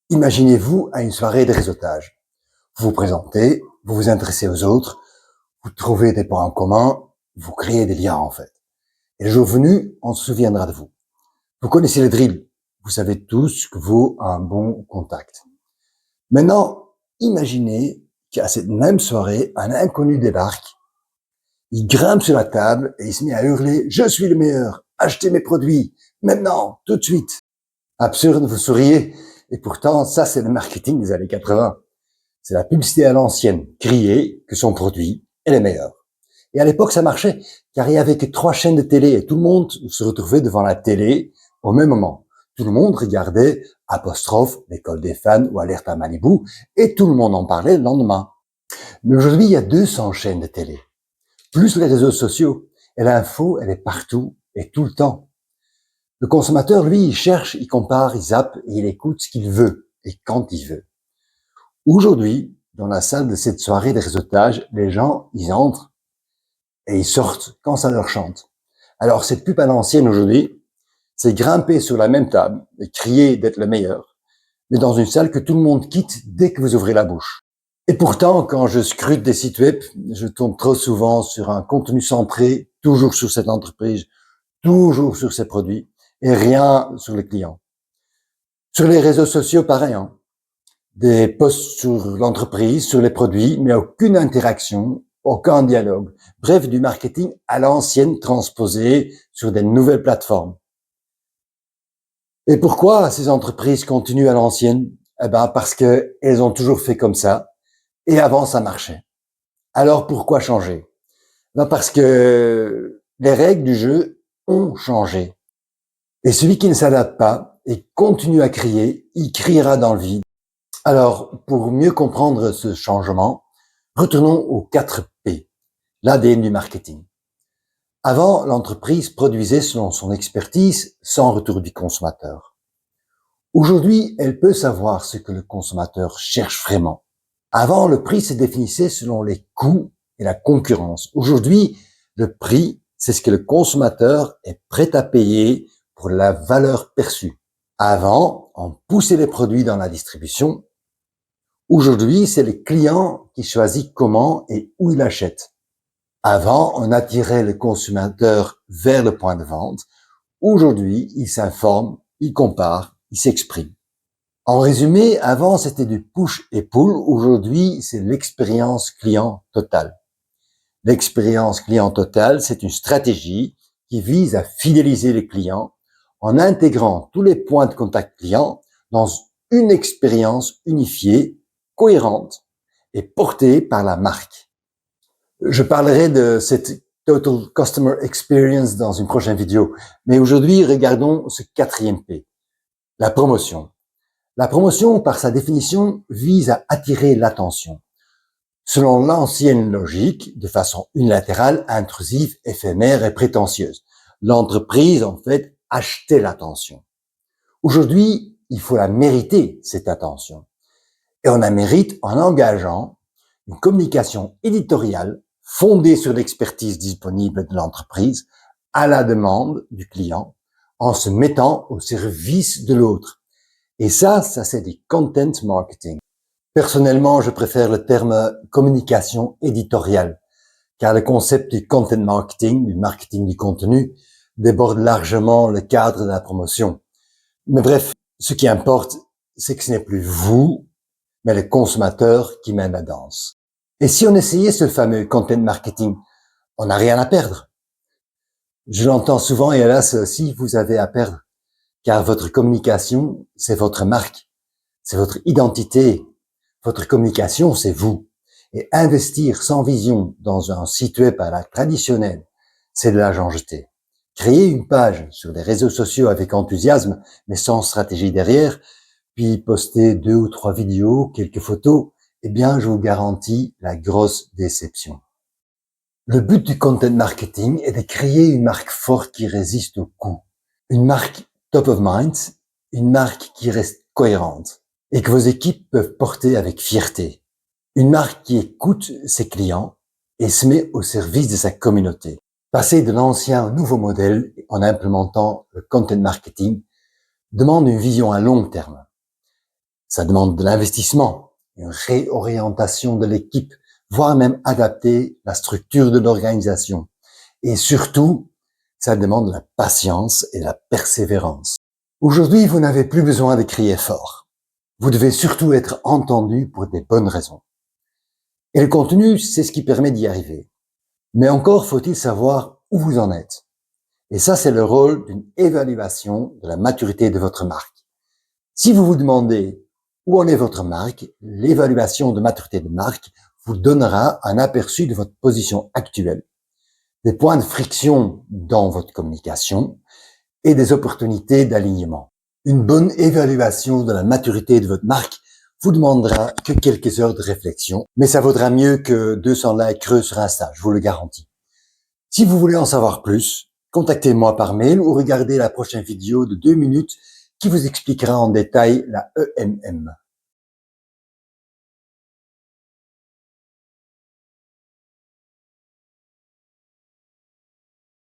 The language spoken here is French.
Imaginez-vous à une soirée de réseautage. Vous vous présentez, vous vous intéressez aux autres, vous trouvez des points en commun, vous créez des liens en fait. Et le jour venu, on se souviendra de vous. Vous connaissez le drill. Vous savez tous ce que vaut un bon contact. Maintenant, imaginez qu'à cette même soirée, un inconnu débarque. Il grimpe sur la table et il se met à hurler « Je suis le meilleur, achetez mes produits, maintenant, tout de suite !» Absurde, vous souriez. Et pourtant, ça, c'est le marketing des années 80. C'est la publicité à l'ancienne, crier que son produit est le meilleur. Et à l'époque, ça marchait, car il y avait que 3 chaînes de télé et tout le monde se retrouvait devant la télé au même moment. Tout le monde regardait Apostrophe, l'école des fans ou Alerte à Malibu, et tout le monde en parlait le lendemain. Mais aujourd'hui, il y a 200 chaînes de télé, plus les réseaux sociaux. Et l'info, elle est partout et tout le temps. Le consommateur, lui, il cherche, il compare, il zappe et il écoute ce qu'il veut et quand il veut. Aujourd'hui, dans la salle de cette soirée de réseautage, les gens, ils entrent et ils sortent quand ça leur chante. Alors, cette pub à l'ancienne aujourd'hui, c'est grimper sur la même table et crier d'être le meilleur, mais dans une salle que tout le monde quitte dès que vous ouvrez la bouche. Et pourtant, quand je scrute des sites web, je tombe trop souvent sur un contenu centré, toujours sur cette entreprise, toujours sur ses produits, et rien sur le client. Sur les réseaux sociaux, pareil, hein. Des posts sur l'entreprise, sur les produits, mais aucune interaction, aucun dialogue. Bref, du marketing à l'ancienne transposé sur des nouvelles plateformes. Et pourquoi ces entreprises continuent à l'ancienne? Eh ben, parce qu'elles ont toujours fait comme ça. Et avant, ça marchait. Alors, pourquoi changer? Ben, parce que les règles du jeu ont changé. Et celui qui ne s'adapte pas et continue à crier, il criera dans le vide. Alors, pour mieux comprendre ce changement, retournons aux 4 P, l'ADN du marketing. Avant, l'entreprise produisait selon son expertise sans retour du consommateur. Aujourd'hui, elle peut savoir ce que le consommateur cherche vraiment. Avant, le prix se définissait selon les coûts et la concurrence. Aujourd'hui, le prix, c'est ce que le consommateur est prêt à payer pour la valeur perçue. Avant, on poussait les produits dans la distribution. Aujourd'hui, c'est le client qui choisit comment et où il achète. Avant, on attirait le consommateur vers le point de vente. Aujourd'hui, il s'informe, il compare, il s'exprime. En résumé, avant, c'était du push et pull. Aujourd'hui, c'est l'expérience client totale. L'expérience client totale, c'est une stratégie qui vise à fidéliser les clients en intégrant tous les points de contact client dans une expérience unifiée, cohérente et portée par la marque. Je parlerai de cette Total Customer Experience dans une prochaine vidéo. Mais aujourd'hui, regardons ce 4e P, la promotion. La promotion, par sa définition, vise à attirer l'attention. Selon l'ancienne logique, de façon unilatérale, intrusive, éphémère et prétentieuse. L'entreprise, en fait, achetait l'attention. Aujourd'hui, il faut la mériter, cette attention. Et on la mérite en engageant une communication éditoriale fondée sur l'expertise disponible de l'entreprise à la demande du client, en se mettant au service de l'autre. Et ça c'est du content marketing. Personnellement, je préfère le terme communication éditoriale, car le concept du content marketing, du marketing du contenu, déborde largement le cadre de la promotion. Mais bref, ce qui importe, c'est que ce n'est plus vous, mais le consommateur qui mène la danse. Et si on essayait ce fameux content marketing, on n'a rien à perdre. Je l'entends souvent et hélas aussi, vous avez à perdre, car votre communication, c'est votre marque, c'est votre identité. Votre communication, c'est vous. Et investir sans vision dans un site web à la traditionnelle, c'est de l'argent jeté. Créer une page sur les réseaux sociaux avec enthousiasme, mais sans stratégie derrière, puis poster 2 ou 3 vidéos, quelques photos, eh bien, je vous garantis la grosse déception. Le but du content marketing est de créer une marque forte qui résiste au coût. Une marque top of mind, une marque qui reste cohérente et que vos équipes peuvent porter avec fierté. Une marque qui écoute ses clients et se met au service de sa communauté. Passer de l'ancien au nouveau modèle en implémentant le content marketing demande une vision à long terme. Ça demande de l'investissement, une réorientation de l'équipe, voire même adapter la structure de l'organisation. Et surtout, ça demande de la patience et de la persévérance. Aujourd'hui, vous n'avez plus besoin de crier fort. Vous devez surtout être entendu pour des bonnes raisons. Et le contenu, c'est ce qui permet d'y arriver. Mais encore faut-il savoir où vous en êtes. Et ça, c'est le rôle d'une évaluation de la maturité de votre marque. Si vous vous demandez où en est votre marque, l'évaluation de maturité de marque vous donnera un aperçu de votre position actuelle, des points de friction dans votre communication et des opportunités d'alignement. Une bonne évaluation de la maturité de votre marque vous demandera que quelques heures de réflexion, mais ça vaudra mieux que 200 likes creux sur Insta, je vous le garantis. Si vous voulez en savoir plus, contactez-moi par mail ou regardez la prochaine vidéo de 2 minutes qui vous expliquera en détail la EMM.